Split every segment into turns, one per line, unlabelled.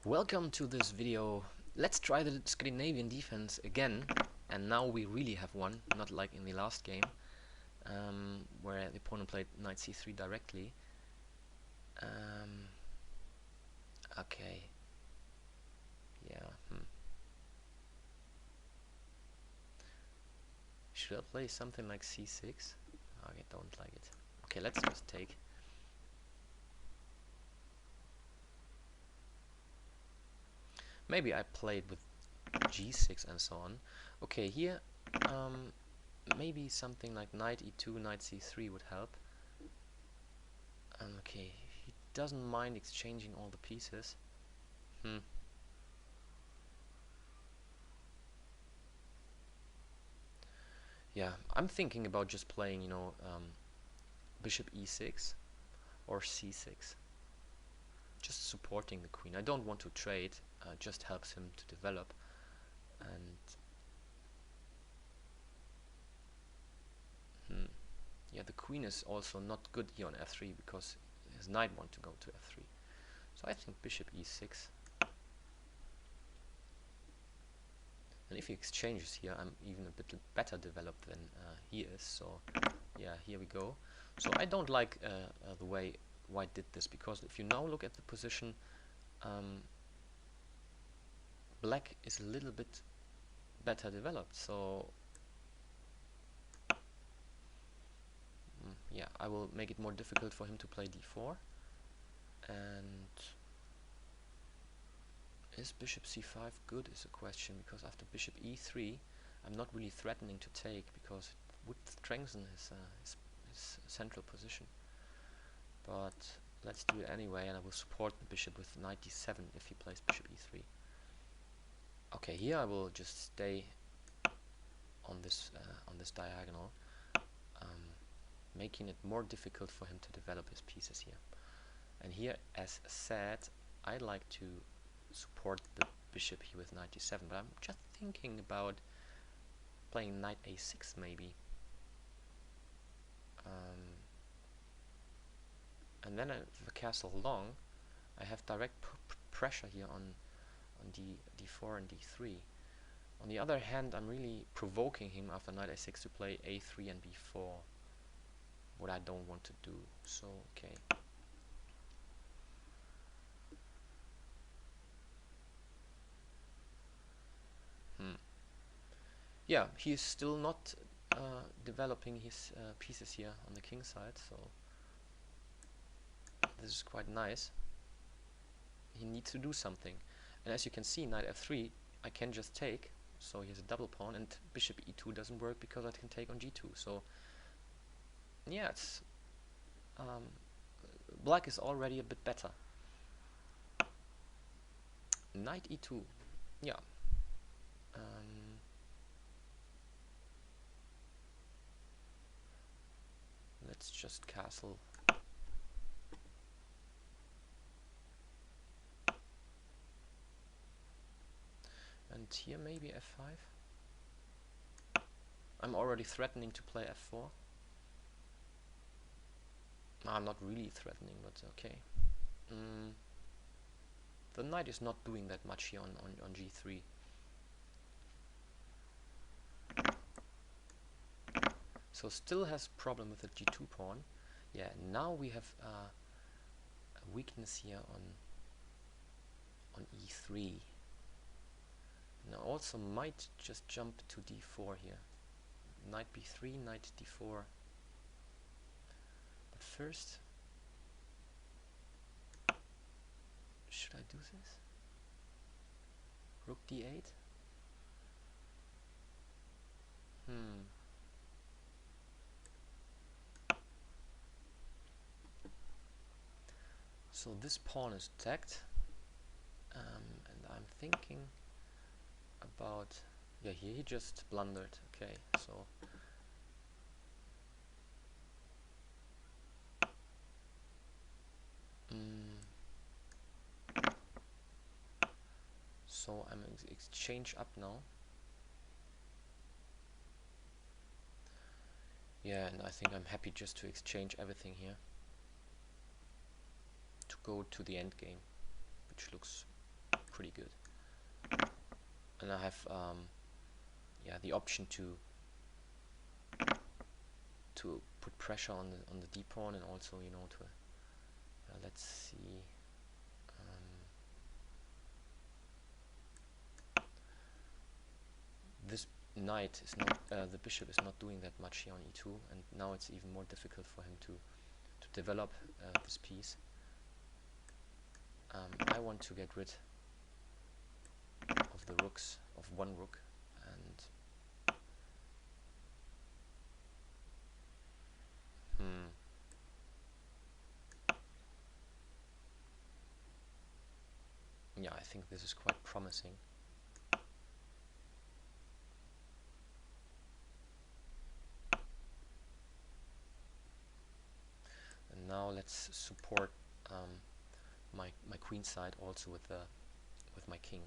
Welcome to this video. Let's try the Scandinavian defense again, and now we really have one, not like in the last game, where the opponent played knight c3 directly. Okay. Yeah. Should I play something like c6? I don't like it. Okay, let's just take. Maybe I played with g6 and so on. Okay, here maybe something like knight e2, knight c3 would help. Okay, he doesn't mind exchanging all the pieces. Yeah, I'm thinking about just playing, bishop e6 or c6. Just supporting the queen. I don't want to trade, just helps him to develop. And yeah, the queen is also not good here on f3 because his knight wants to go to f3. So I think bishop e6. And if he exchanges here, I'm even a bit better developed than he is. So yeah, here we go. So I don't like the way White did this, because if you now look at the position, Black is a little bit better developed. So yeah, I will make it more difficult for him to play d4. And is bishop c5 good is a question, because after bishop e3 I'm not really threatening to take, because it would strengthen his central position. But let's do it anyway, and I will support the bishop with knight d7 if he plays bishop e3. Okay, here I will just stay on this diagonal, making it more difficult for him to develop his pieces here. And here, as said, I like to support the bishop here with knight d7, but I'm just thinking about playing knight a6 maybe. And then if the castle long, I have direct pressure here on d4 and d3. On the other hand, I'm really provoking him after knight a6 to play a3 and b4, what I don't want to do. So okay. Yeah, he is still not developing his pieces here on the king side, so this is quite nice. He needs to do something, and as you can see, knight f3 I can just take, so he has a double pawn, and bishop e2 doesn't work because I can take on g2. So yeah, it's Black is already a bit better. Knight e2, yeah. Let's just castle. And here maybe f5. I'm already threatening to play f4. I'm not really threatening, but okay. The knight is not doing that much here on g3. So still has problem with the g2 pawn. Yeah, now we have a weakness here on e3. Now also might just jump to d4 here. Knight b3, knight d4. But first, should I do this? Rook d8? So this pawn is attacked, and I'm thinking about, yeah, here he just blundered. Okay, so I'm exchange up now. Yeah, and I think I'm happy just to exchange everything here to go to the end game, which looks pretty good. And I have yeah, the option to put pressure on the d pawn, and also, you know, to let's see, this knight is not the bishop is not doing that much here on e2, and now it's even more difficult for him to develop this piece. I want to get rid of the rooks, of one rook, and yeah, I think this is quite promising. And now let's support my queen side also with my king.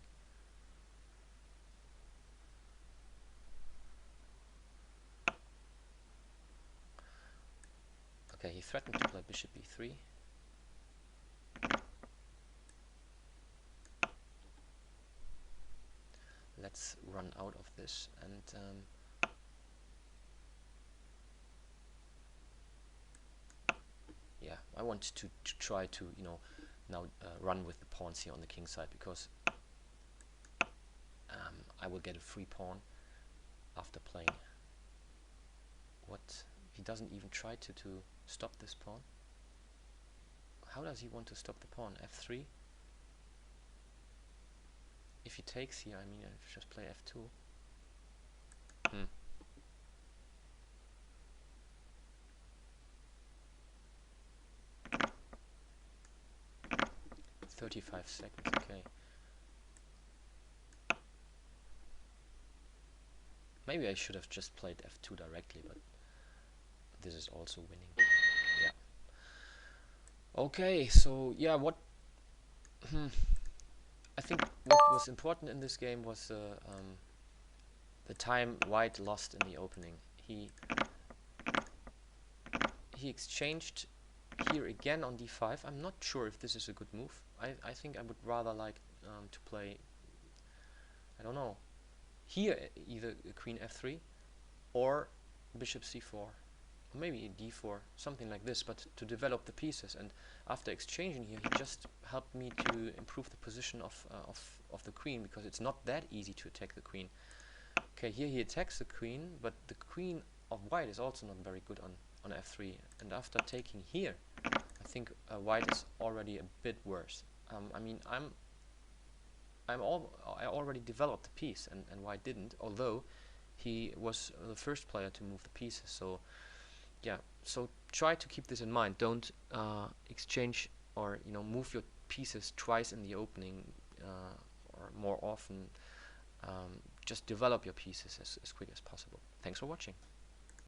Okay, he threatened to play bishop e3. Let's run out of this, and yeah, I want to try to, you know, now run with the pawns here on the king side, because I will get a free pawn after playing. What? He doesn't even try to stop this pawn. How does he want to stop the pawn? f3? If he takes here, I mean, I just play f2. 35 seconds, okay. Maybe I should have just played f2 directly, but this is also winning. Yeah. Okay, so yeah, what I think what was important in this game was the time White lost in the opening. He exchanged here again on d5. I'm not sure if this is a good move. I think I would rather like to play, I don't know, here either queen f3 or bishop c4, or maybe d4, something like this, but to develop the pieces. And after exchanging here, he just helped me to improve the position of the queen, because it's not that easy to attack the queen. Okay, here he attacks the queen, but the queen of White is also not very good on f3. And after taking here, I think White is already a bit worse. I mean, I already developed the piece, and White didn't, although he was the first player to move the pieces. So yeah, so try to keep this in mind. Don't exchange or, you know, move your pieces twice in the opening or more often. Just develop your pieces as quick as possible. Thanks for watching.